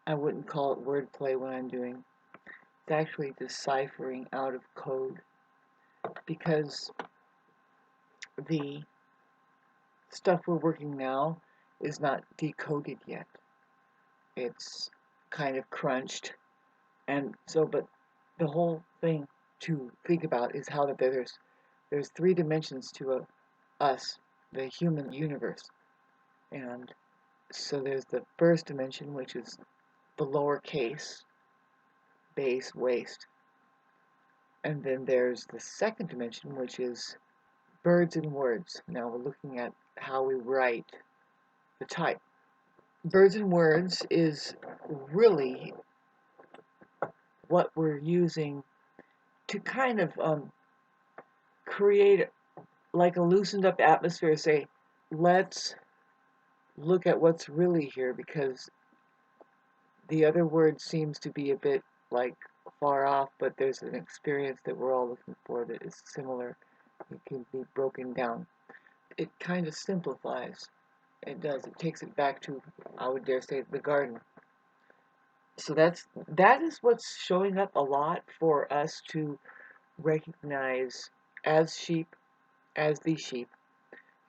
I wouldn't call it wordplay what I'm doing. It's actually deciphering out of code, because the stuff we're working now is not decoded yet. It's kind of crunched, and so, but the whole thing to think about is how that there's 3 dimensions to us, the human universe. And so there's the first dimension, which is the lowercase base waist. And then there's the second dimension, which is birds and words. Now we're looking at how we write the type. Birds and words is really what we're using to kind of create like a loosened up atmosphere. Say, let's look at what's really here, because the other word seems to be a bit like far off, but there's an experience that we're all looking for that is similar. It can be broken down. It kind of simplifies. It does. It takes it back to, I would dare say, the garden. So that is what's showing up a lot for us to recognize as sheep, as the sheep.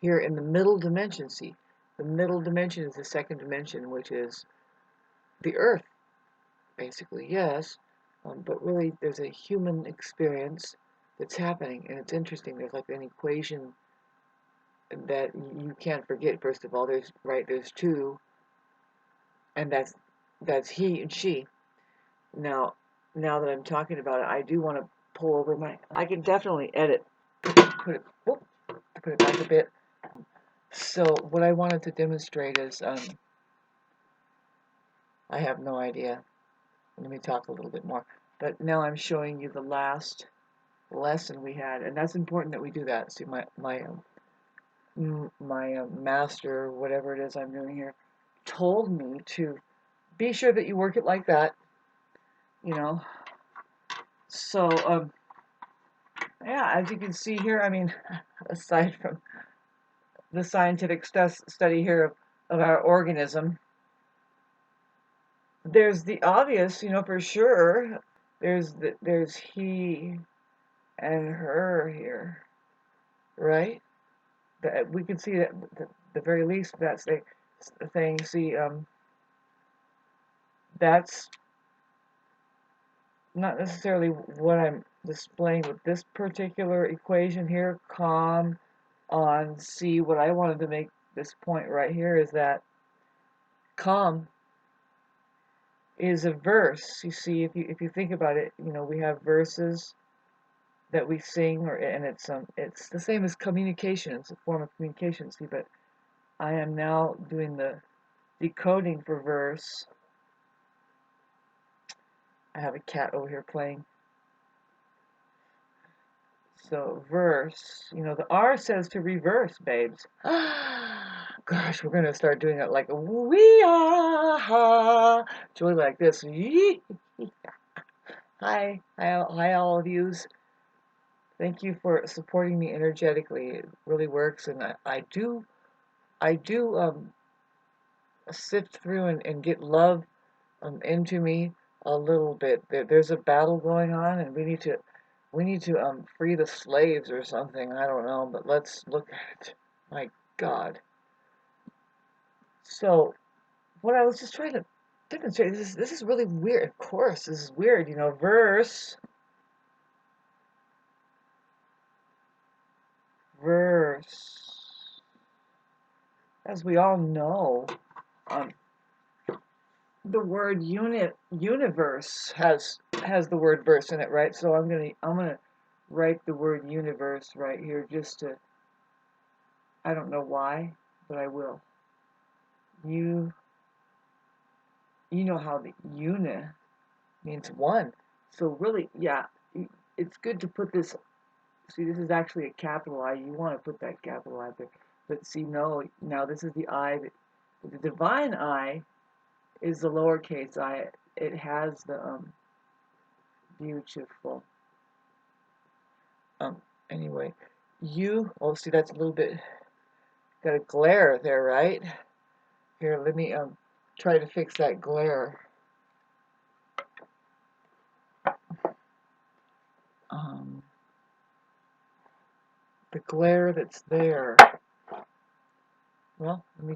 Here in the middle dimension, see, the middle dimension is the second dimension, which is the earth, basically, yes. But really, there's a human experience that's happening, and it's interesting. There's like an equation that you can't forget. First of all, there's 2, and that's he and she. Now that I'm talking about it, I do want to pull over my. I can definitely edit. Put it back a bit. So what I wanted to demonstrate is, I have no idea. Let me talk a little bit more. But now I'm showing you the last lesson we had, and that's important that we do that. See, my master, whatever it is I'm doing here, told me to be sure that you work it like that, you know. So, yeah, as you can see here, I mean, aside from the scientific study here of our organism, there's the obvious, for sure. There's he and her here, right? That we can see that at the very least that's the thing. See, that's not necessarily what I'm displaying with this particular equation here. Com on C. What I wanted to make this point right here is that com is a verse. You see, if you think about it, we have verses that we sing, and it's the same as communication. It's a form of communication. See, but I am now doing the decoding for verse. I have a cat over here playing. So verse, the R says to reverse, babes. Gosh, we're gonna start doing it like we are, joy like this. Hi, all of yous. Thank you for supporting me energetically. It really works, and I do sift through and get love into me a little bit. There's a battle going on, and we need to free the slaves or something. I don't know, but let's look at it. My God. So what I was just trying to demonstrate, this is really weird. Of course, this is weird. Verse, as we all know, the word universe has the word verse in it, right? So I'm gonna write the word universe right here, just to, I don't know why, but I will. You know how the uni means one. So really, yeah, it's good to put this. See, this is actually a capital I. You want to put that capital I there. But see, no, now this is the I. The divine I is the lowercase I. It has the beautiful. Anyway, oh, see, that's a little bit, got a glare there, right? Here, let me try to fix that glare. the glare that's there. Well, let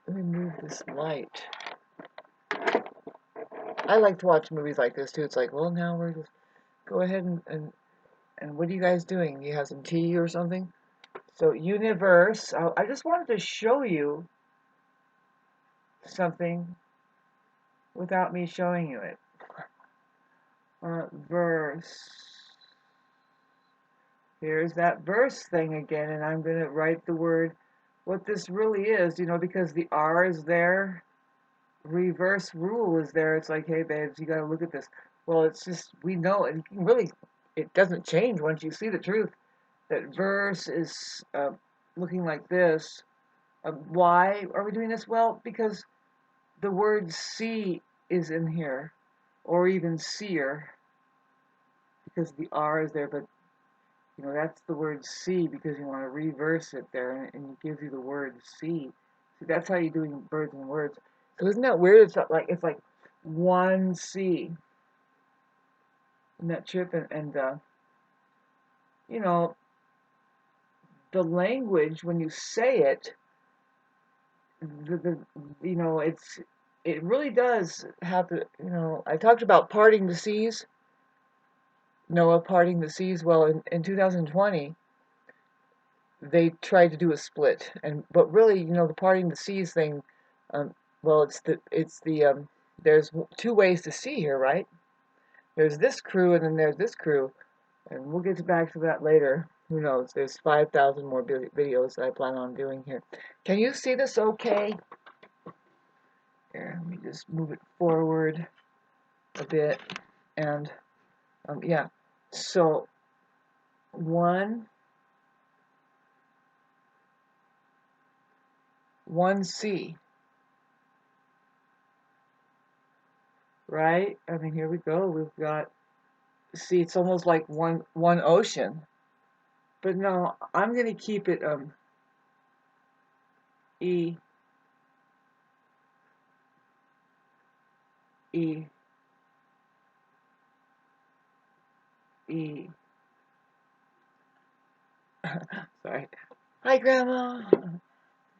me move this light. I like to watch movies like this too. It's like, well, now we're just go ahead and what are you guys doing? You have some tea or something? So universe, I just wanted to show you something without me showing you it. Verse. Here's that verse thing again, and I'm going to write the word, what this really is, because the R is there, reverse rule is there. It's like, hey, babes, you got to look at this. Well, it's just, we know, and really, it doesn't change once you see the truth, that verse is looking like this. Why are we doing this? Well, because the word see is in here, or even seer, because the R is there, but that's the word see because you want to reverse it there, and it gives you the word see. See, that's how you're doing birds and words. So isn't that weird? It's like one C. Isn't that trip? And the language when you say it, it really does have to. I talked about parting the seas. Noah parting the seas. Well, in 2020. They tried to do a split, but really, the parting the seas thing. Well, there's two ways to see here, right? There's this crew, and then there's this crew, and we'll get back to that later. Who knows? There's 5,000 more videos that I plan on doing here. Can you see this okay? Here, let me just move it forward a bit, and yeah. So 1C. Right? I mean, here we go. We've got, see, it's almost like one ocean. But no, I'm going to keep it E, E, E. Sorry. Hi, Grandma.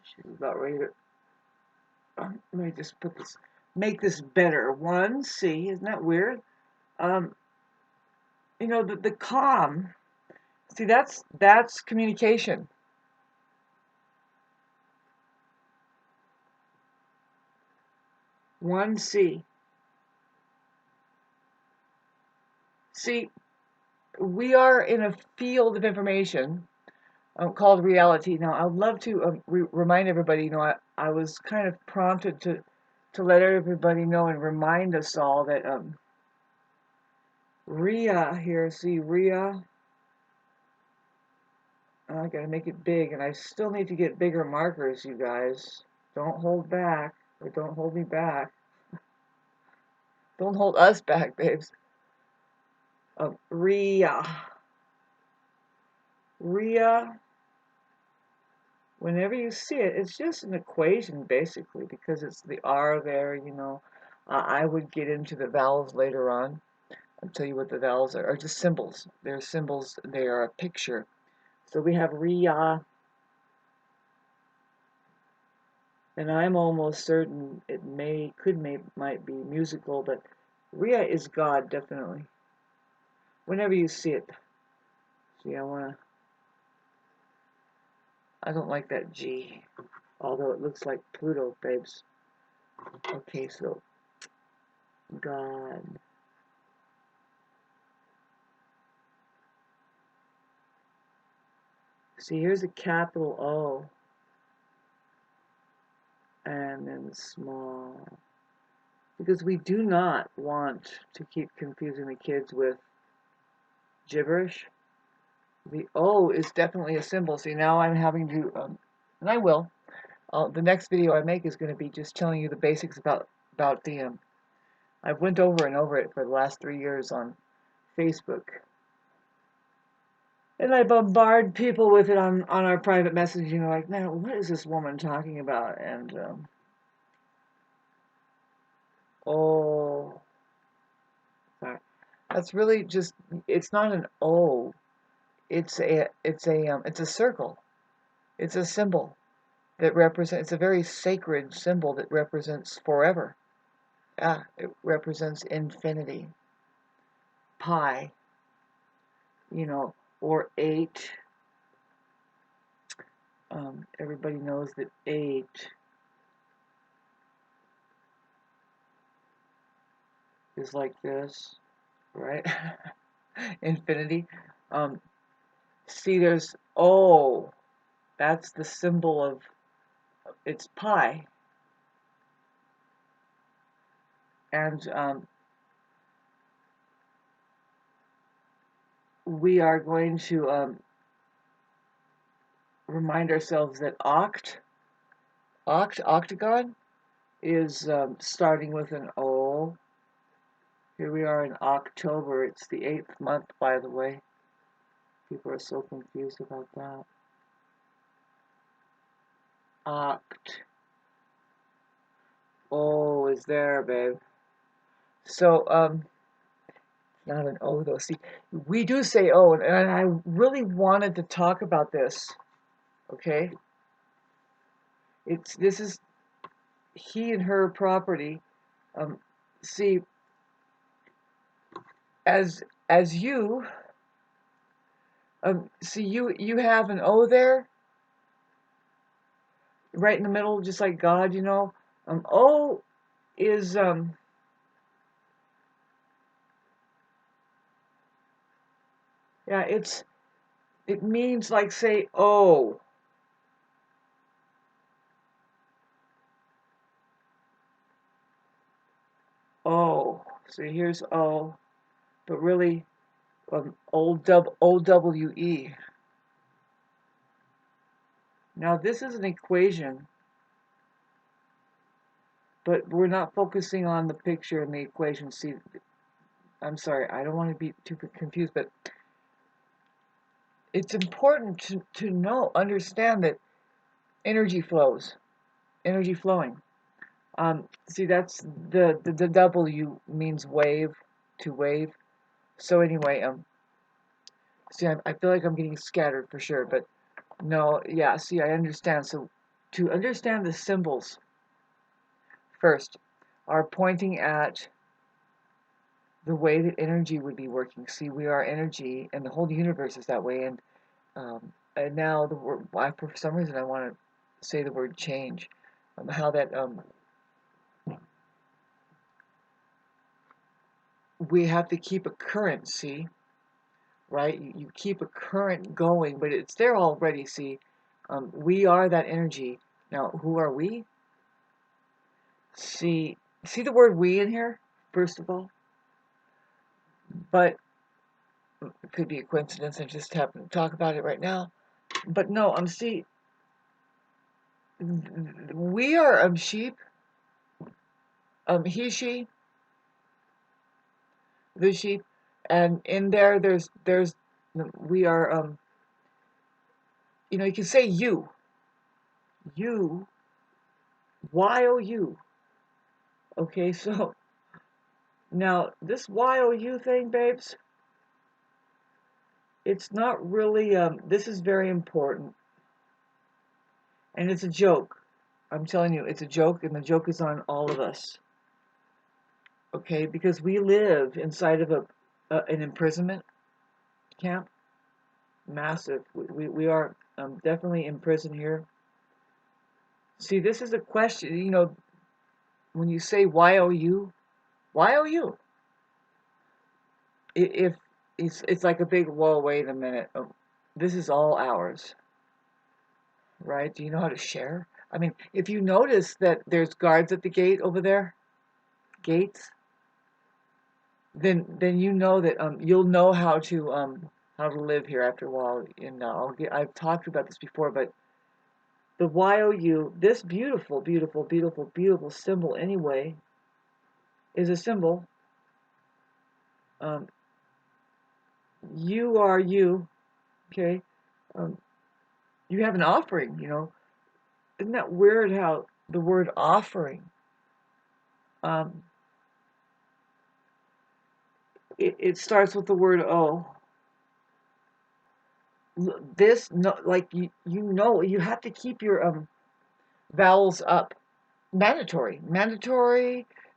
She's about ready to, let me just make this better. 1C, isn't that weird? The calm, see, that's communication. One C. See, we are in a field of information called reality. Now, I'd love to remind everybody, I was kind of prompted to let everybody know and remind us all that Rhea here, see Rhea, I gotta make it big, and I still need to get bigger markers, you guys. Don't hold back, or don't hold me back. Don't hold us back, babes. Rhea. Rhea, whenever you see it, it's just an equation, basically, because it's the R there, I would get into the vowels later on. I'll tell you what the vowels are just symbols. They're symbols, they are a picture. So we have Rhea, and I'm almost certain it might be musical, but Rhea is God, definitely. Whenever you see it. See, I don't like that G, although it looks like Pluto, babes. Okay, so God. See, here's a capital O, and then small. Because we do not want to keep confusing the kids with gibberish. The O is definitely a symbol. See, now I'm having to, and I will. The next video I make is going to be just telling you the basics about the. I've went over and over it for the last 3 years on Facebook, and I bombard people with it on our private messaging. Like, man, what is this woman talking about? And oh, sorry. That's really just, it's not an O. It's a circle. It's a symbol that represents, it's a very sacred symbol that represents forever. Yeah, it represents infinity. Pi, or 8. Everybody knows that 8 is like this, right? Infinity. See, there's O. That's the symbol of, it's pi. And we are going to remind ourselves that octagon is starting with an O. Here we are in October. It's the 8th month, by the way. People are so confused about that. Oct. O is there, babe. So, not an O though. See, we do say O, and I really wanted to talk about this. Okay? This is he and her property. See, as you, see, you have an O there, right in the middle, just like God, O is yeah, it means like, say, oh. Oh. So here's O, but really OWE. Now this is an equation, but we're not focusing on the picture and the equation. See, I'm sorry, I don't want to be too confused, but it's important to understand that energy flows, energy flowing. See, that's the W means wave, to wave. So anyway, see, I feel like I'm getting scattered for sure, but no, yeah, see, I understand. So to understand the symbols, first, are pointing at the way that energy would be working. See, we are energy, and the whole universe is that way. And now the word, for some reason, I want to say the word change. How that we have to keep a current. See, right? You keep a current going, but it's there already. See, we are that energy. Now, who are we? See the word "we" in here, first of all, but it could be a coincidence. I just happen to talk about it right now. But no, see, we are sheep, he, she, the sheep, and in there's we are you can say you, you, YOU. Okay, so now this YOU thing, babes, it's not really this is very important, and it's a joke. I'm telling you, it's a joke, and the joke is on all of us. Okay, because we live inside of an imprisonment camp. Massive. We are definitely in prison here. See, this is a question, when you say YOU, YOU. If it's like a big, whoa, wait a minute. This is all ours, right? Do you know how to share? I mean, if you notice that there's guards at the gate over there, gates, then you know that you'll know how to live here after a while. And I've talked about this before, but the YOU, this beautiful, beautiful, beautiful, beautiful symbol anyway, is a symbol. You are you, okay? You have an offering, Isn't that weird how the word offering, it starts with the word O. This, no, like you have to keep your vowels up. Mandatory.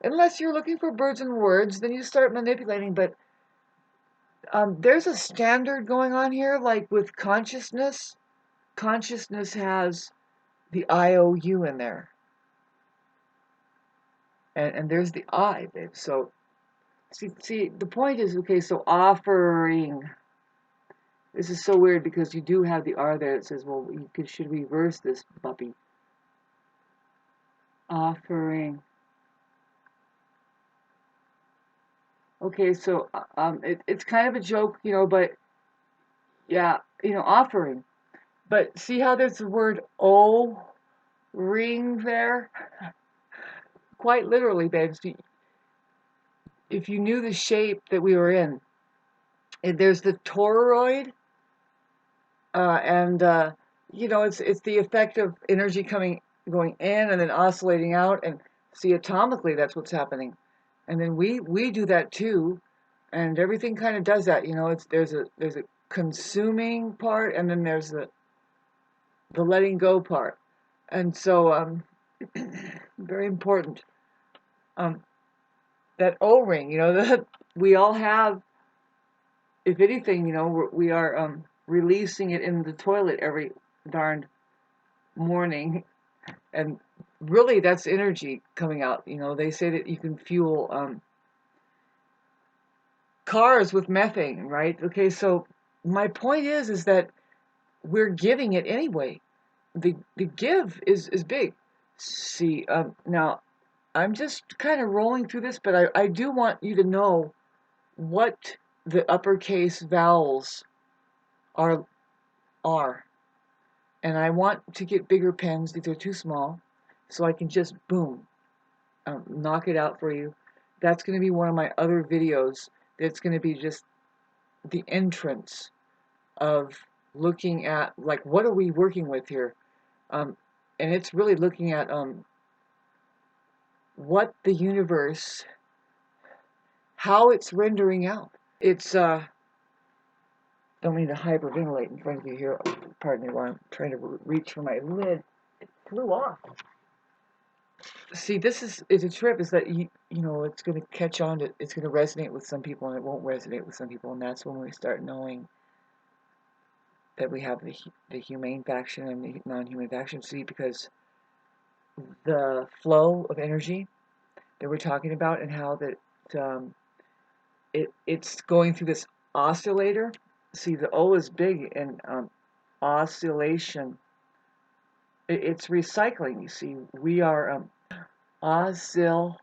Unless you're looking for birds and words, then you start manipulating. But there's a standard going on here, like with consciousness. Consciousness has the IOU in there, and there's the I, babe. So see, the point is, okay. So offering. This is so weird because you do have the R there. It says, well, you should reverse this, puppy. Offering. Okay, so it's kind of a joke, but yeah, offering. But see how there's the word O ring there? Quite literally, babes. If you knew the shape that we were in, there's the toroid, and it's the effect of energy going in and then oscillating out, and see, atomically that's what's happening, and then we do that too, and everything kind of does that. There's a consuming part, and then there's the letting go part, and so very important. That O-ring, that we all have. If anything, we are releasing it in the toilet every darned morning, and really that's energy coming out. They say that you can fuel cars with methane, right? Okay, so my point is that we're giving it anyway. The give is big. See, now I'm just kind of rolling through this, but I do want you to know what the uppercase vowels are. And I want to get bigger pens. These are too small, so I can just boom, knock it out for you. That's going to be one of my other videos. That's going to be just the entrance of looking at, like, what are we working with here? And it's really looking at what the universe, how it's rendering out. It's don't mean to hyperventilate in front of you here. Pardon me while I'm trying to reach for my lid. It flew off. See, this is a trip. Is that it's going to catch on to, it's going to resonate with some people, and it won't resonate with some people, and that's when we start knowing that we have the humane faction and the non-human faction. See, because the flow of energy that we're talking about, and how that it's going through this oscillator. See, the O is big in oscillation. It's recycling. You see, we are oscill.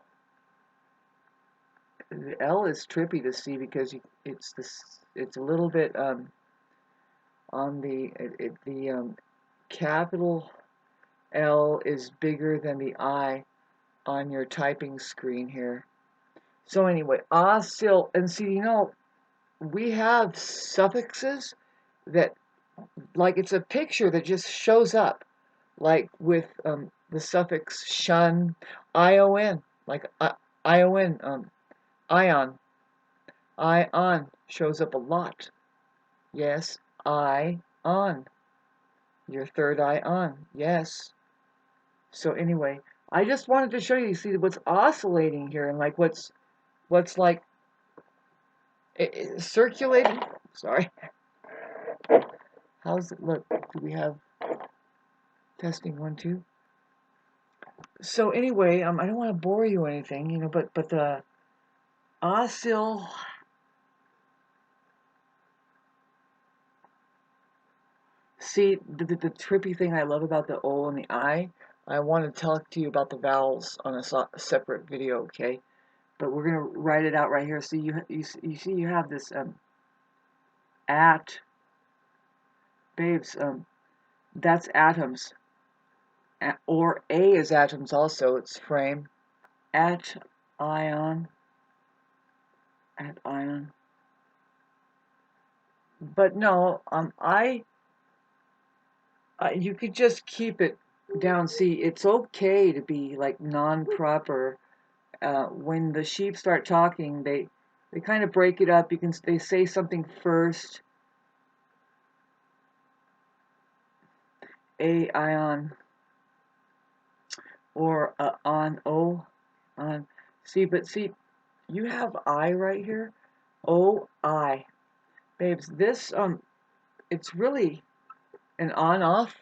The L is trippy to see because it's a little bit on the capital L is bigger than the I on your typing screen here. So anyway, oscill, and see, we have suffixes that, like, it's a picture that just shows up, like with the suffix shun, ion, like ion, ion, ion shows up a lot. Yes, on, your third eye on, yes. So anyway, I just wanted to show you, see what's oscillating here, and like what's like circulating. Sorry. How's it look? Do we have testing 1, 2? So anyway, I don't want to bore you or anything, but the oscill. See, the trippy thing I love about the O and the I want to talk to you about the vowels on a separate video, okay? But we're gonna write it out right here. See, you see, you have this at, babes. That's atoms, or A is atoms also. It's frame. At ion. At ion. But no, you could just keep it down. See, it's okay to be like non-proper. When the sheep start talking, they they kind of break it up. They say something first. A ion or on O on. See, you have I right here. O I, babes. This it's really an on-off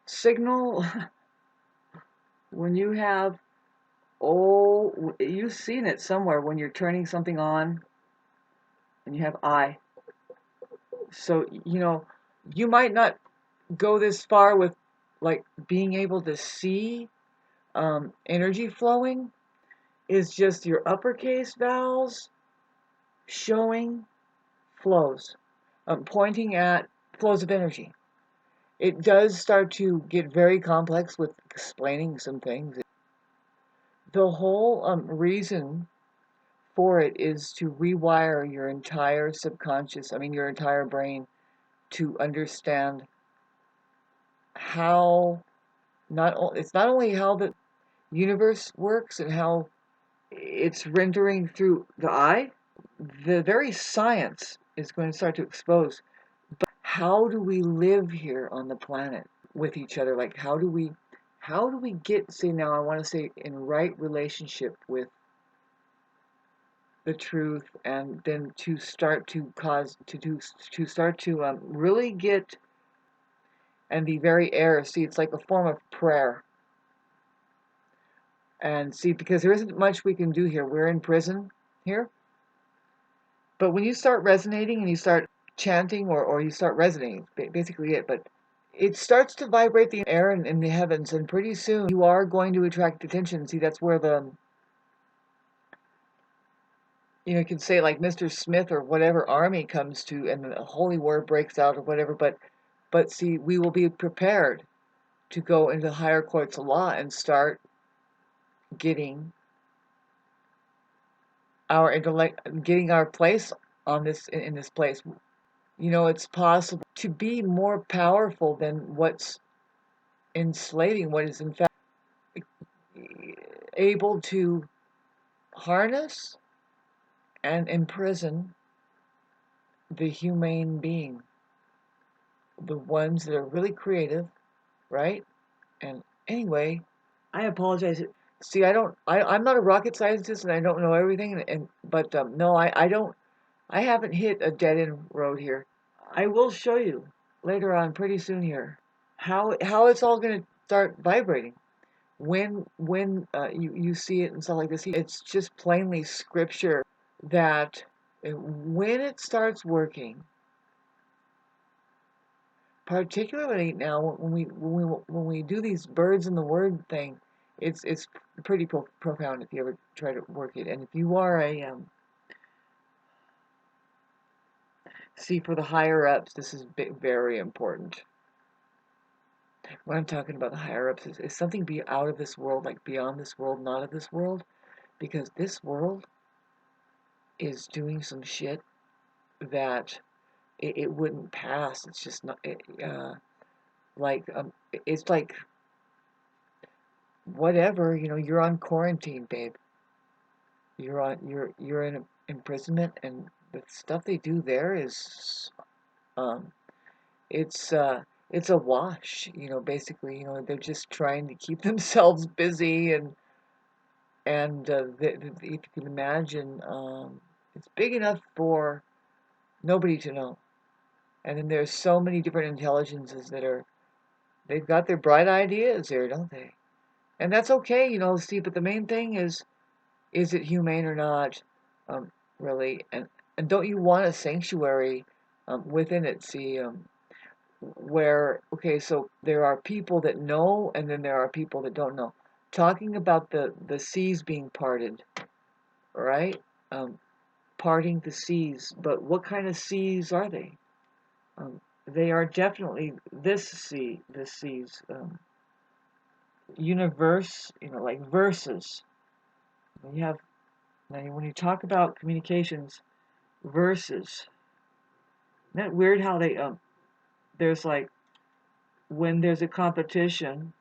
signal. When you have O, you've seen it somewhere when you're turning something on, and you have I. So you might not go this far with like being able to see energy flowing. Is just your uppercase vowels showing flows, pointing at flows of energy. It does start to get very complex with explaining some things. The whole reason for it is to rewire your entire subconscious, your entire brain, to understand how it's not only how the universe works and how it's rendering through the eye, the very science is going to start to expose. But how do we live here on the planet with each other? Like how do we get, say now I want to say, in right relationship with the truth, and then to start to really get, and the very air, see, it's like a form of prayer. And see, because there isn't much we can do here. We're in prison here. But when you start resonating and you start chanting, or you start resonating, basically it, but it starts to vibrate the air in the heavens, and pretty soon you are going to attract attention. See, that's where you can say like Mr. Smith or whatever army comes to, and the holy war breaks out or whatever, but see, we will be prepared to go into higher courts of law and start getting our intellect, getting our place on this, in this place. It's possible to be more powerful than what's enslaving, what is in fact able to harness and imprison the humane being, the ones that are really creative, right? And anyway, I apologize. See, I'm not a rocket scientist, and I don't know everything, but no, I haven't hit a dead-end road here. I will show you later on, pretty soon here, how it's all going to start vibrating. When you see it and stuff like this, it's just plainly scripture that when it starts working, particularly now when we do these birds in the word thing, it's pretty profound if you ever try to work it. And if you are a see, for the higher ups, this is very important. What I'm talking about, the higher ups, is something be out of this world, like beyond this world, not of this world, because this world is doing some shit that it wouldn't pass. It's just not like it's like whatever, you're on quarantine, babe. You're in imprisonment, and the stuff they do there is um it's a wash, basically. They're just trying to keep themselves busy, and if you can imagine, it's big enough for nobody to know. And then there's so many different intelligences they've got their bright ideas there, don't they? And that's okay, see, but the main thing is it humane or not, really? And don't you want a sanctuary within it? See, where, okay, so there are people that know, and then there are people that don't know. Talking about the seas being parted, right? Parting the seas, but what kind of seas are they? They are definitely this seas, universe, like verses. When you talk about communications, verses. Isn't that weird how there's like, when there's a competition,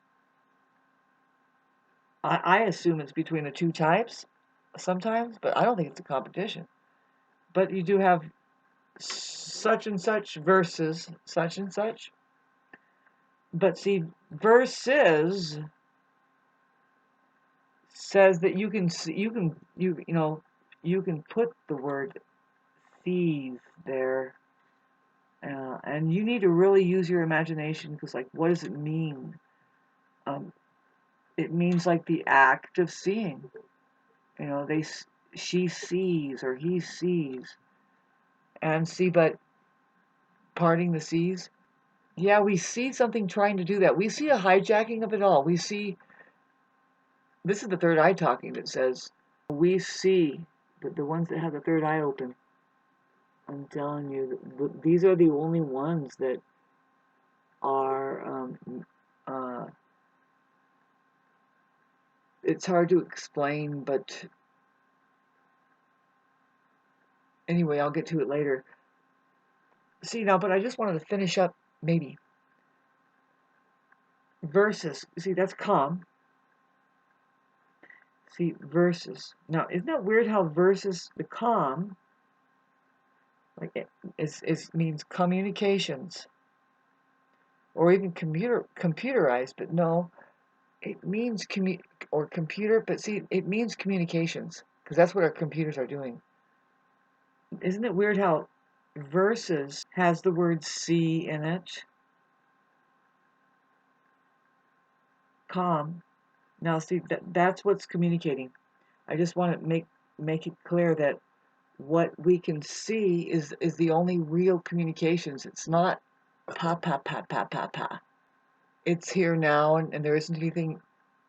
I assume it's between the two types sometimes, but I don't think it's a competition. but you do have such and such versus such and such. But see, versus says that you can you can put the word thieves there, and you need to really use your imagination, because like, what does it mean? It means like the act of seeing. She sees or he sees, and see, but parting the seas. Yeah, we see something trying to do that. We see a hijacking of it all. We see, this is the third eye talking, that says, we see the ones that have the third eye open. I'm telling you, these are the only ones that are, it's hard to explain, but anyway, I'll get to it later. See now, but I just wanted to finish up, maybe. Versus, see, that's calm. See, versus. Now, isn't that weird how versus the calm, like it means communications, or even computerized, but no, it means or computer, but see, it means communications, because that's what our computers are doing. Isn't it weird how versus has the word see in it? Calm. Now, see, that's what's communicating. I just want to make it clear that what we can see is the only real communications. It's not pa pa pa pa pa pa. It's here now, and there isn't anything,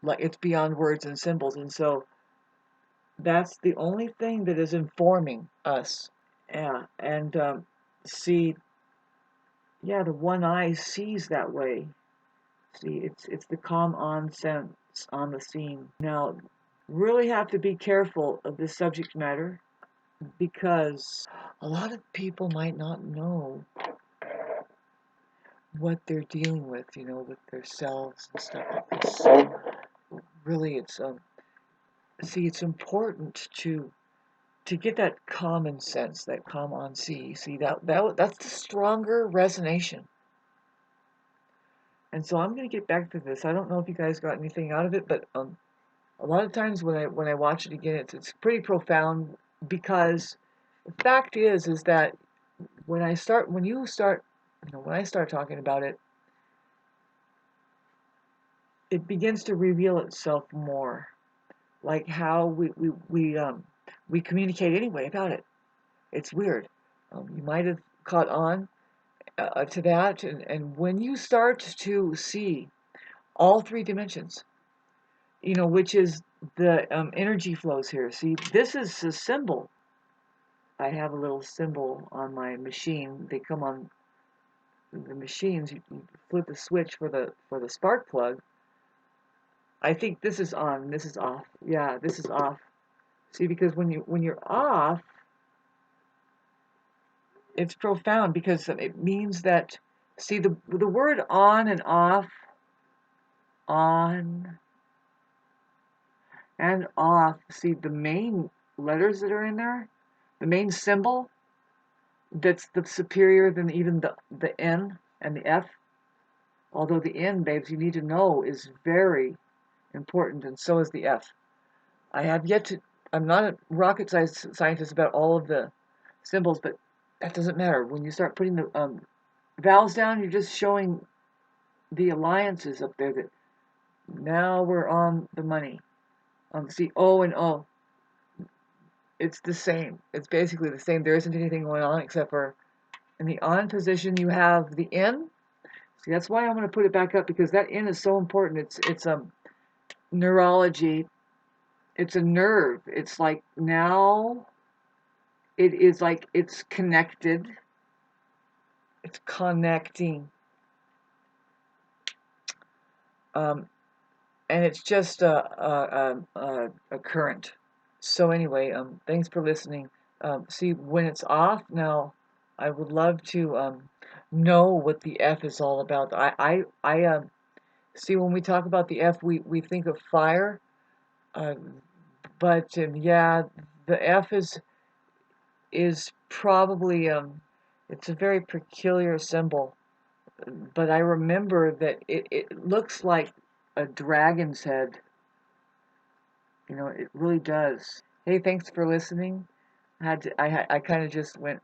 like, it's beyond words and symbols, and so that's the only thing that is informing us. Yeah, and see, yeah, the one eye sees that way. See, it's the calm on sense on the scene. Now, really have to be careful of this subject matter, because a lot of people might not know what they're dealing with, with their selves and stuff like this. So really, it's it's important to get that common sense, that calm on sea. See, that's the stronger resonation. And so I'm going to get back to this. I don't know if you guys got anything out of it, but a lot of times when I watch it again, it's pretty profound, because the fact is that when I start talking about it, it begins to reveal itself more, like how we communicate anyway about it. It's weird. You might have caught on to that, and when you start to see all three dimensions, which is the energy flows here. See, this is a symbol. I have a little symbol on my machine. They come on the machines. You flip the switch for the spark plug. I think this is on. This is off. Yeah, this is off. See, because when you're off, it's profound, because it means that, see, the word on and off, on and off. See, the main letters that are in there, the main symbol that's the superior than even the N and the F. Although the N, babes, you need to know, is very important, and so is the F. I have yet to, I'm not a rocket scientist about all of the symbols, but that doesn't matter. When you start putting the vowels down, you're just showing the alliances up there, that now we're on the money. See, O and O. It's the same. It's basically the same. There isn't anything going on except for in the on position you have the N. See, that's why I'm going to put it back up, because that N is so important. It's neurology. It's a nerve. It's like, now it is like it's connected. It's connecting. And it's just a current. So anyway, thanks for listening. See, when it's off now, I would love to know what the F is all about. I see, when we talk about the F, we think of fire, but yeah, the F is is probably, it's a very peculiar symbol, but I remember that it looks like a dragon's head. You know, it really does. Hey, thanks for listening. I kind of just went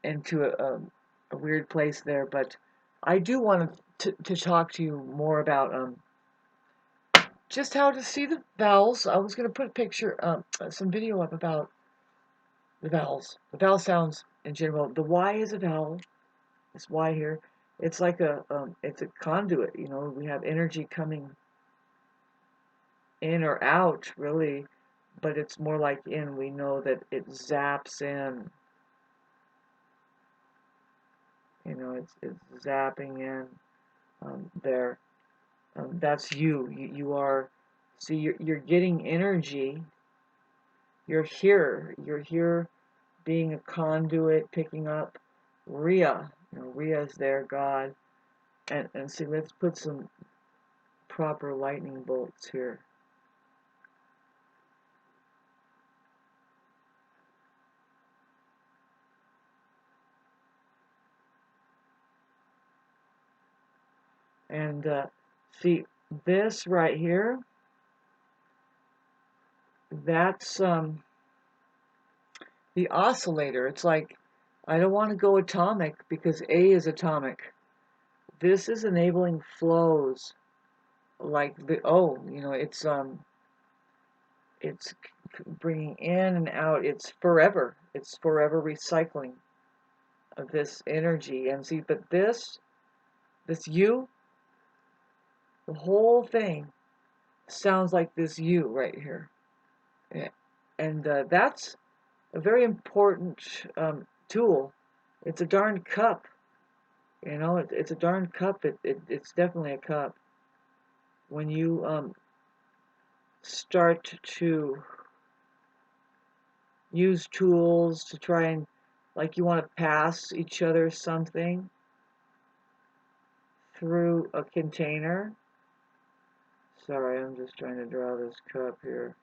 into a weird place there, but I do want to talk to you more about just how to see the vowels. I was going to put a picture, some video up about the vowel sounds in general. The Y is a vowel. This Y here. It's like it's a conduit. You know, we have energy coming in or out, really, but it's more like in. We know that it zaps in. You know, it's zapping in there. That's you. You are. See, you're getting energy. You're here. You're here, being a conduit, picking up Rhea. You know, Rhea is there, God. And see, let's put some proper lightning bolts here. And see, this right here, that's the oscillator. It's like, I don't want to go atomic because A is atomic. This is enabling flows like the O. You know, it's bringing in and out. It's forever recycling of this energy. And see, but this U, the whole thing sounds like this U right here. And that's a very important tool. It's a darn cup. You know, it's a darn cup. It's definitely a cup. When you start to use tools to try and, like, you want to pass each other something through a container. Sorry, I'm just trying to draw this cup here.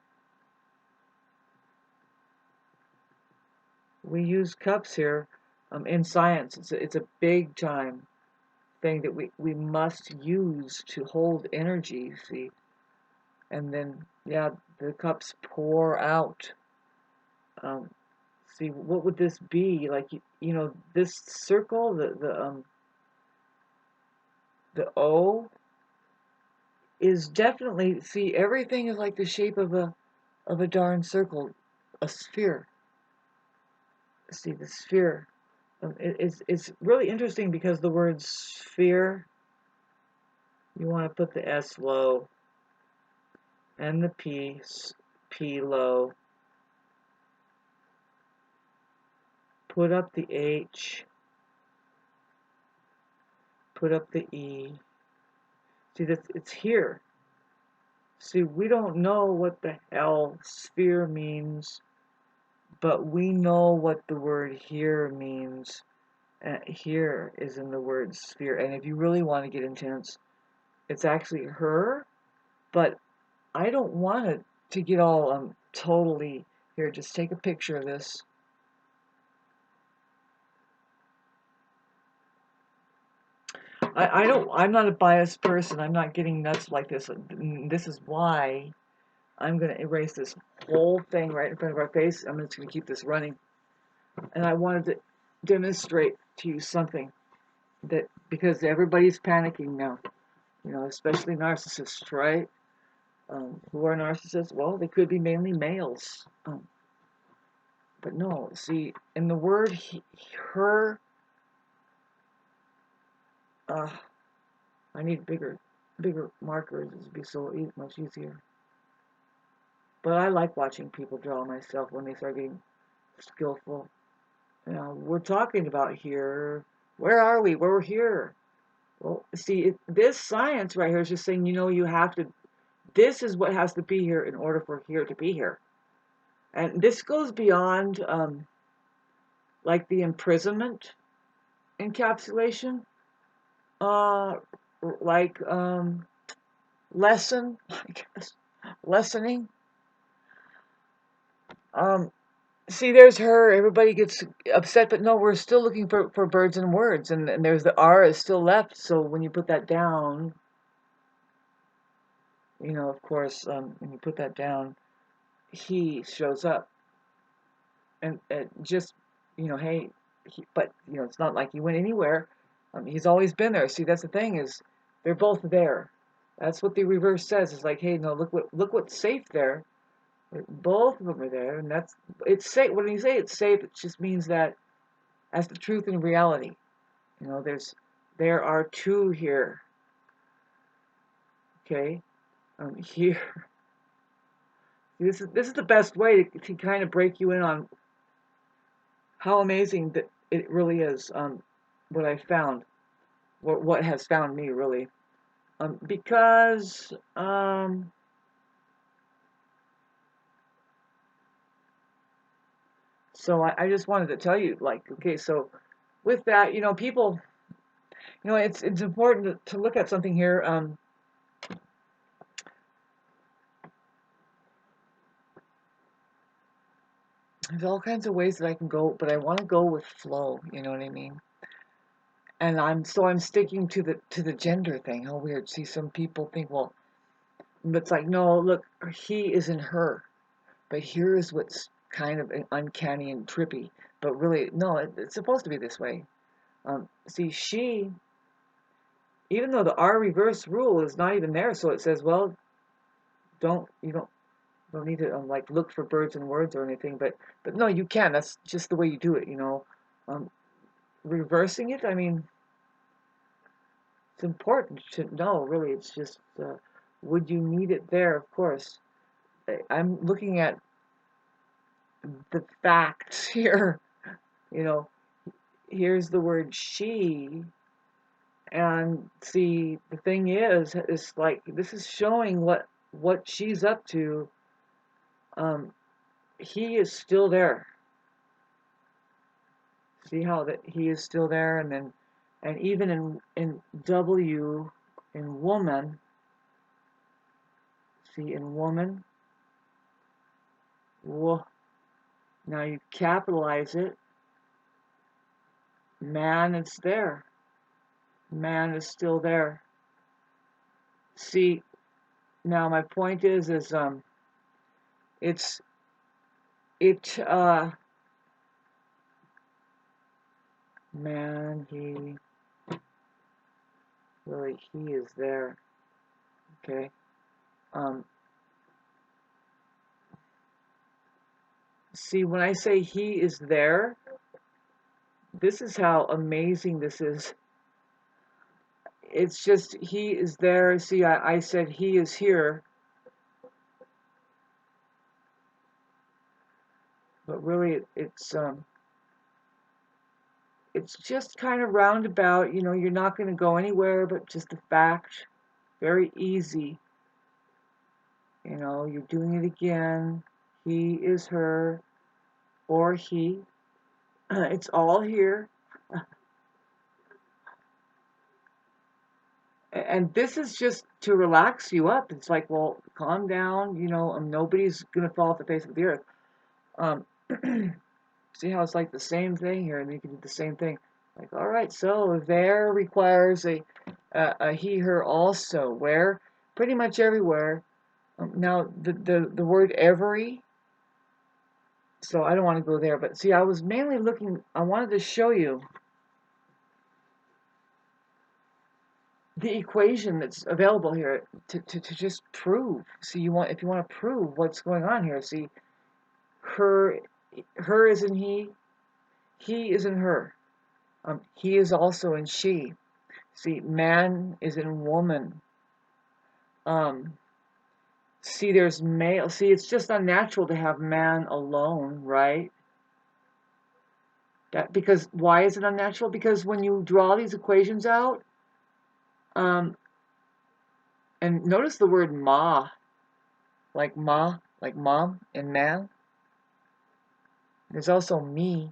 We use cups here in science. It's a big time thing that we must use to hold energy, see. And then, yeah, the cups pour out. See, what would this be? Like, you know, this circle, the O is definitely, see, everything is like the shape of a darn circle, a sphere. See, the sphere. It's really interesting because the word sphere, you want to put the S low and the P low. Put up the H. Put up the E. See, it's here. See, we don't know what the hell sphere means, but we know what the word here means. Here is in the word sphere. And if you really want to get intense, it's actually her, but I don't want it to get all totally here. Just take a picture of this. I'm not a biased person. I'm not getting nuts like this. This is why I'm going to erase this whole thing right in front of our face. I'm just going to keep this running. And I wanted to demonstrate to you something that, because everybody's panicking now, you know, especially narcissists, right? Who are narcissists? Well, they could be mainly males. But no, see, in the word her, I need bigger markers. It would be so much easier. But I like watching people draw myself when they start getting skillful. You know, we're talking about here. Where are we? We're here. Well, see, this science right here is just saying, you know, you have to, this is what has to be here in order for here to be here. And this goes beyond, like the imprisonment encapsulation, like lesson, I guess, lessening. See, there's her. Everybody gets upset, but no, we're still looking for birds and words, and there's the R is still left. So when you put that down, of course, when you put that down, he shows up, and just, hey, but it's not like he went anywhere. He's always been there. See, that's the thing is, they're both there. That's what the reverse says. It's like, hey, no, look what's safe there. Both of them are there, and it's safe. When you say it's safe, it just means that as the truth and reality. There are two here. Okay, here. This is the best way to kind of break you in on how amazing that it really is. What I found, what has found me really. Because so I just wanted to tell you, like, okay, so with that, people, it's important to look at something here. There's all kinds of ways that I can go, but I want to go with flow. You know what I mean? And I'm sticking to the gender thing. How weird. See, some people think, well, it's like, no, look, he is in her. But here's what's kind of uncanny and trippy. But really, no, it's supposed to be this way. See, she, even though the R reverse rule is not even there, so it says, well, you don't need to like look for birds and words or anything. But no, you can. That's just the way you do it. Reversing it. I mean, it's important to know. Really, it's just would you need it there? Of course. I'm looking at the facts here. You know, here's the word she, and see, the thing is like this is showing what she's up to. Um, he is still there. See how that he is still there, and even in W, in woman. See, in woman, wo. Now you capitalize it. Man is there. Man is still there. See, now my point is it's it man, he really, he is there. Okay. See, when I say he is there, this is how amazing this is. It's just he is there. See, I said he is here, but really it's just kind of roundabout. You're not going to go anywhere, but just a fact. Very easy. You're doing it again. He is her, or he. It's all here. And this is just to relax you up. It's like, well, calm down. Nobody's going to fall off the face of the earth. Um, see how it's like the same thing here, and you can do the same thing. Like, all right, so there requires a he, her also. Where? Pretty much everywhere. Now, the word every, so I don't want to go there, but see, I was mainly looking, I wanted to show you the equation that's available here to just prove. See, if you want to prove what's going on here, see, her is in he is in her. He is also in she. See, man is in woman. See, there's male. See, it's just unnatural to have man alone, right? Because why is it unnatural? Because when you draw these equations out, and notice the word ma, like mom, and man. There's also me.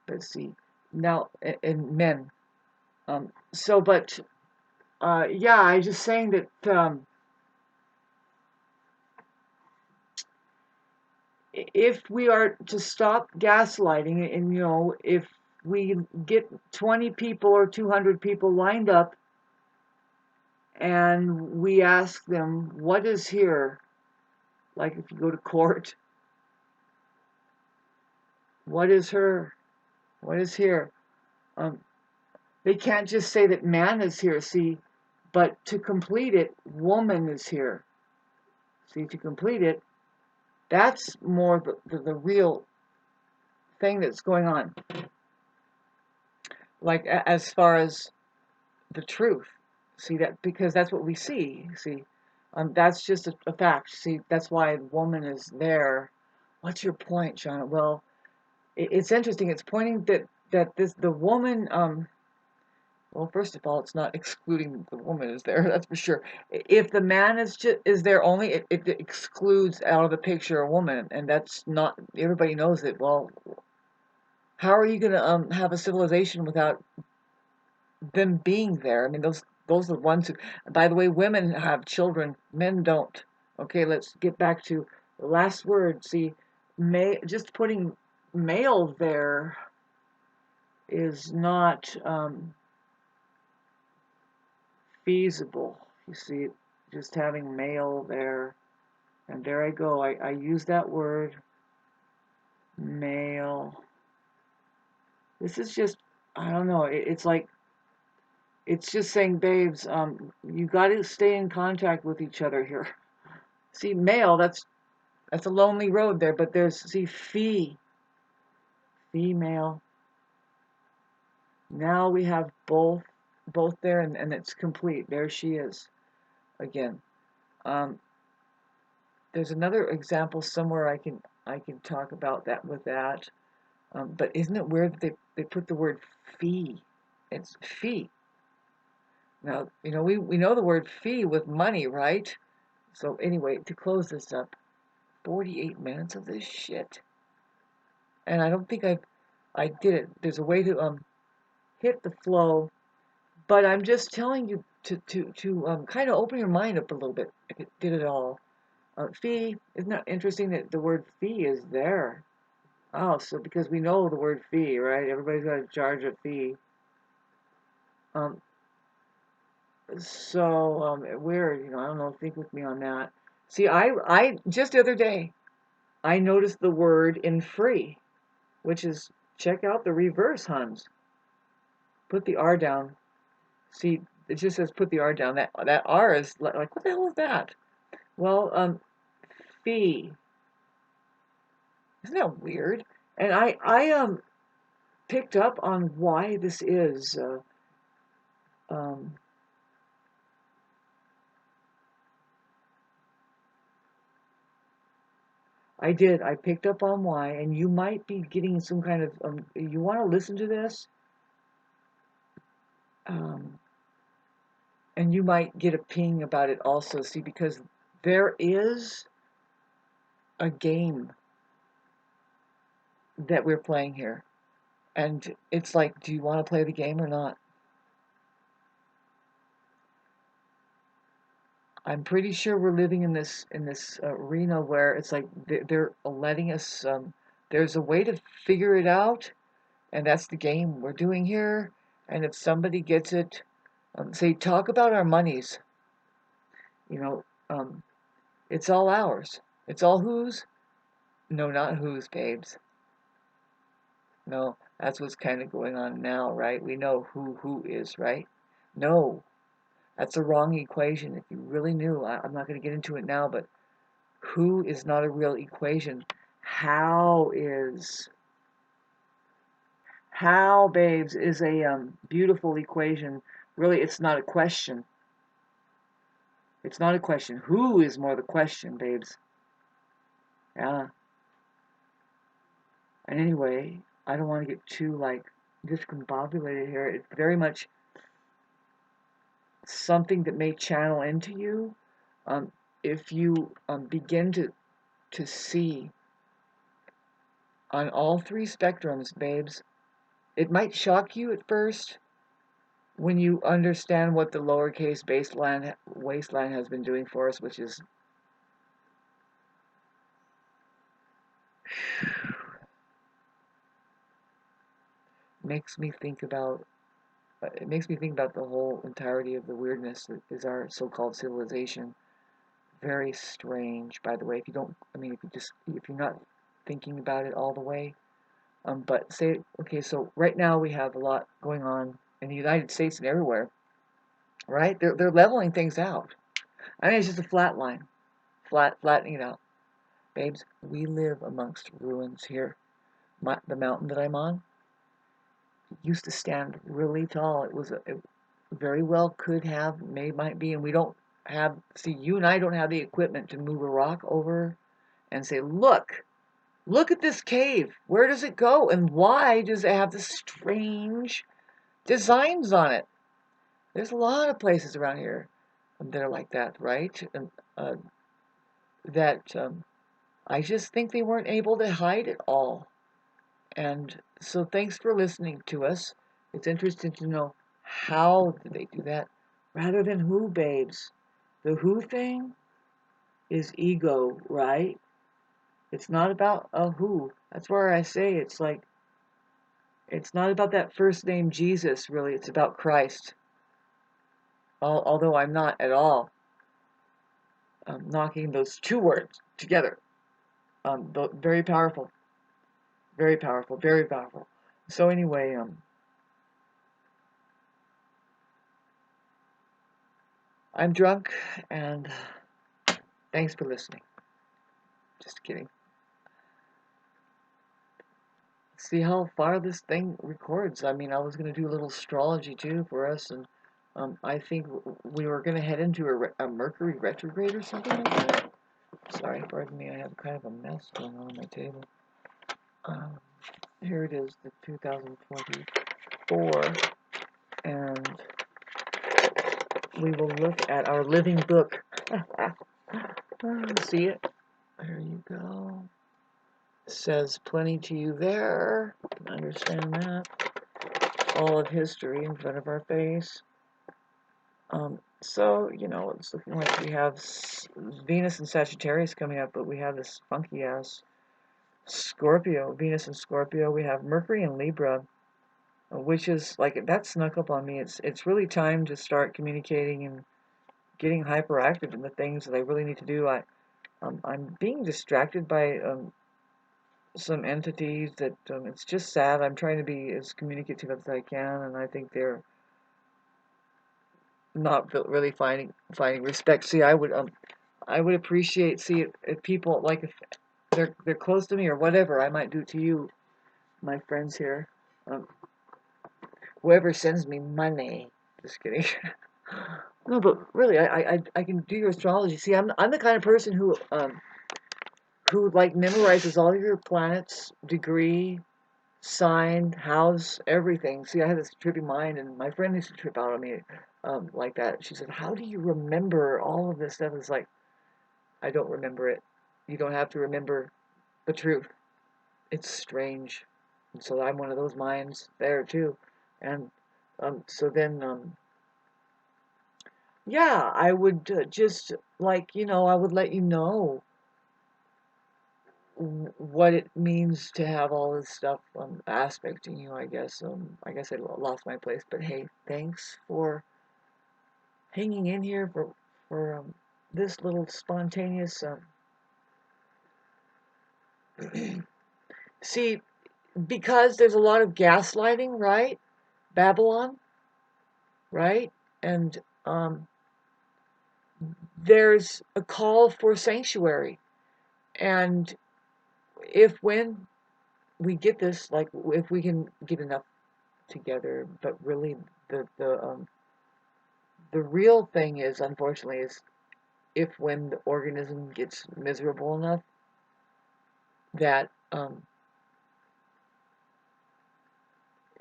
Let's see. Now, in men. But yeah, I was just saying that if we are to stop gaslighting, and if we get 20 people or 200 people lined up and we ask them, what is here? Like if you go to court, what is her? What is here? Um, they can't just say that man is here, see, but to complete it, woman is here. See, to complete it, that's more the real thing that's going on. Like as far as the truth. See that, because that's what we see. See, that's just a fact. See, that's why woman is there. What's your point, Shauna? Well, it's interesting. It's pointing that the woman. Well, first of all, it's not excluding the woman is there. That's for sure. If the man is there only, it excludes out of the picture a woman, and that's not. Everybody knows it. Well, how are you going to have a civilization without them being there? I mean, those are the ones who. By the way, women have children, men don't. Okay, let's get back to the last word. See, just putting male there is not feasible. You see, just having male there, and there I go. I use that word, male. This is just, I don't know. It's like, it's just saying, babes, you got to stay in contact with each other here. See, male, that's a lonely road there, but there's, see, female. Now we have both there, and it's complete. There she is again. There's another example somewhere I can talk about that with that. But isn't it weird that they put the word fee? It's fee. Now, we know the word fee with money, right? So anyway, to close this up, 48 minutes of this shit. And I don't think I did it. There's a way to hit the flow, but I'm just telling you to kind of open your mind up a little bit. If it did it all. Fee, isn't that interesting that the word fee is there? Oh, so because we know the word fee, right? Everybody's got to charge a fee. So weird, I don't know, think with me on that. See, I just the other day, I noticed the word in free, which is, check out the reverse, Huns. Put the R down. See, it just says put the R down. That R is like what the hell is that? Well, fee. Isn't that weird? And I picked up on why this is. I did. I picked up on why, and you might be getting some kind of. You want to listen to this, and you might get a ping about it also. See, because there is a game that we're playing here, and it's like, do you want to play the game or not? I'm pretty sure we're living in this arena where it's like they're letting us. There's a way to figure it out, and that's the game we're doing here. And if somebody gets it, say, talk about our monies. It's all ours. It's all whose? No, not whose, babes. No, that's what's kind of going on now, right? We know who is, right? No, that's a wrong equation. If you really knew, I'm not going to get into it now, but who is not a real equation. How is. How, babes, is a beautiful equation. Really, it's not a question. It's not a question. Who is more the question, babes? Yeah. And anyway, I don't want to get too, discombobulated here. It's very much something that may channel into you if you begin to see on all three spectrums, babes. It might shock you at first when you understand what the lowercase waistline has been doing for us, which is makes me think about it makes me think about the whole entirety of the weirdness that is our so-called civilization. Very strange, by the way. If you don't, I mean, if you're not thinking about it all the way, but say, okay, so right now we have a lot going on in the United States and everywhere, right? They're leveling things out. I mean, it's just a flat line, flattening it out. Babes, we live amongst ruins here. The mountain that I'm on used to stand really tall. It very well could have, might be, and we don't have, see, you and I don't have the equipment to move a rock over and say, look at this cave. Where does it go? And why does it have this strange designs on it? There's a lot of places around here that are like that, right? And that I just think they weren't able to hide it all. And so thanks for listening to us. It's interesting to know how did they do that rather than who, babes. The who thing is ego, right? It's not about a who. That's where I say it's like, it's not about that first name Jesus, really. It's about Christ. Although I'm not at all knocking those two words together. Very powerful. Very powerful. Very powerful. So anyway, I'm drunk, and thanks for listening. Just kidding. See how far this thing records. I mean, I was going to do a little astrology too for us, and I think we were going to head into a Mercury retrograde or something like that. Sorry, pardon me, I have kind of a mess going on my table. Here it is, the 2024, and we will look at our living book. See it? There you go. Says plenty to you there. Can understand that. All of history in front of our face. So, you know, it's looking like we have Venus and Sagittarius coming up, but we have this funky ass Scorpio, Venus and Scorpio. We have Mercury and Libra, which is like, that snuck up on me. It's really time to start communicating and getting hyperactive in the things that I really need to do. I'm being distracted by some entities that it's just sad. I'm trying to be as communicative as I can, and I think they're not really finding respect. See, I would appreciate, see, if people, like, if they're close to me or whatever, I might do it to you, my friends here. Whoever sends me money. Just kidding. No, but really, I can do your astrology. See, I'm the kind of person who like memorizes all your planets, degree, sign, house, everything. See, I had this trippy mind, and my friend used to trip out on me like that. She said, "How do you remember all of this stuff?" It's like, I don't remember it. You don't have to remember the truth. It's strange. And so I'm one of those minds there too. And so then, yeah, I would just, like, you know, I would let you know what it means to have all this stuff aspecting you, I guess. I guess I lost my place, but hey, thanks for hanging in here for this little spontaneous. See, because there's a lot of gaslighting, right? Babylon, right? And there's a call for sanctuary, and when we get this, like, if we can get enough together, but really the real thing is, unfortunately, is if when the organism gets miserable enough that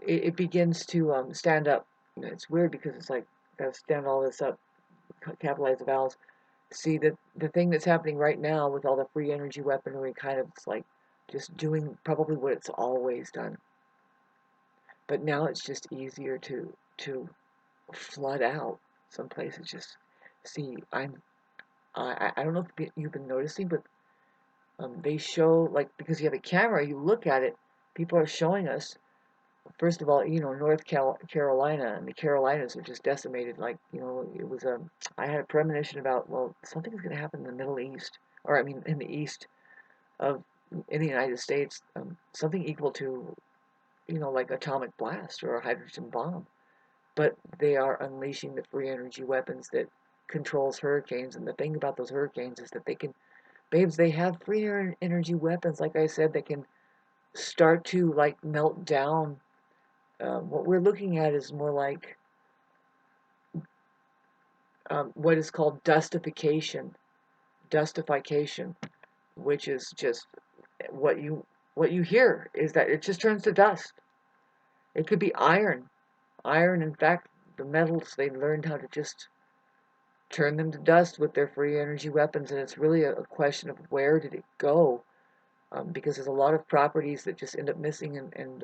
it begins to stand up. And it's weird because it's like, gotta stand all this up, capitalize the vowels. See, the thing that's happening right now with all the free energy weaponry, kind of, it's like just doing probably what it's always done. But now it's just easier to flood out some places. Just see, I don't know if you've been noticing, but they show, like, because you have a camera, you look at it, people are showing us first of all, North Carolina and the Carolinas are just decimated. Like, it was I had a premonition about, well, something's going to happen in the Middle East, or I mean, in the east of, in the United States, something equal to, like atomic blast or a hydrogen bomb. But they are unleashing the free energy weapons that controls hurricanes. And the thing about those hurricanes is that babes, they have free energy weapons. Like I said, that can start to like melt down. What we're looking at is more like what is called dustification, which is just what you hear is that it just turns to dust. It could be iron. Iron, in fact, the metals, they learned how to just turn them to dust with their free energy weapons, and it's really a question of where did it go, because there's a lot of properties that just end up missing and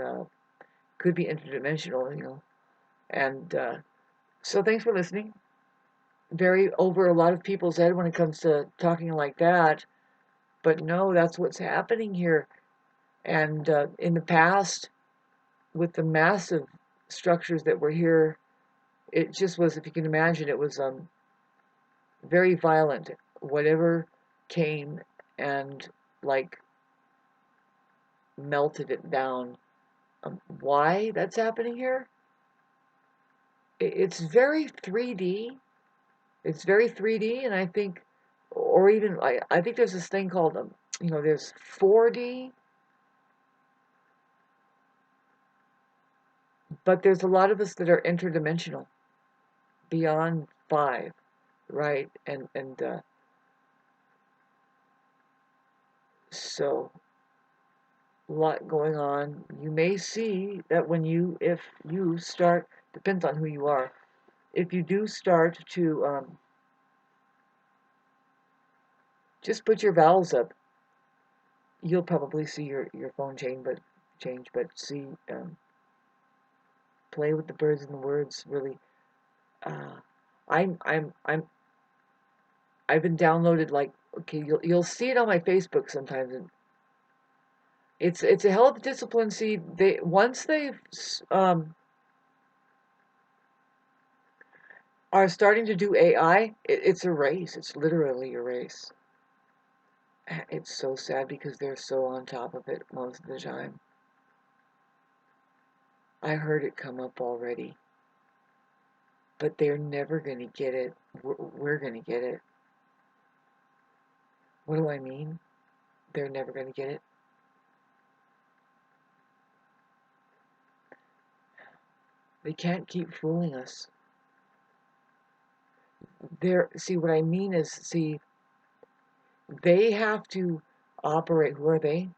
could be interdimensional. And so thanks for listening. Very over a lot of people's head when it comes to talking like that, but no, that's what's happening here. And in the past, with the massive structures that were here, it just was, if you can imagine, it was very violent. Whatever came and like melted it down. Why that's happening here? It's very 3D. It's very 3D, and I think, or even I think there's this thing called there's 4D, but there's a lot of us that are interdimensional, beyond 5, right? And so a lot going on. You may see that if you start, depends on who you are, if you do start to just put your vowels up, you'll probably see your phone change, but see, play with the birds and the words, really. Uh, I've been downloaded, like, okay, you'll see it on my Facebook sometimes, and it's a hell of a discipline. See, once they are starting to do AI, it's a race. It's literally a race. It's so sad because they're so on top of it most of the time. I heard it come up already, but they're never going to get it. We're going to get it. What do I mean? They're never going to get it. They can't keep fooling us. See, what I mean is, see, they have to operate. Who are they?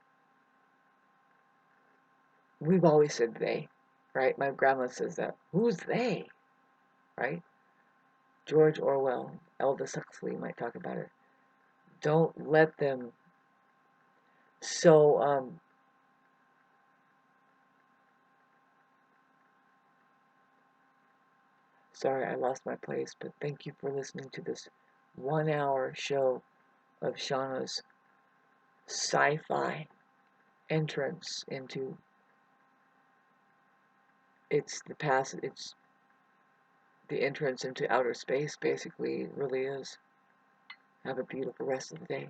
We've always said they, right? My grandma says that. Who's they, right? George Orwell, Aldous Huxley might talk about it. Don't let them. So, sorry, I lost my place, but thank you for listening to this 1-hour show of Shauna's sci-fi entrance into it's the entrance into outer space, basically. It really is. Have a beautiful rest of the day.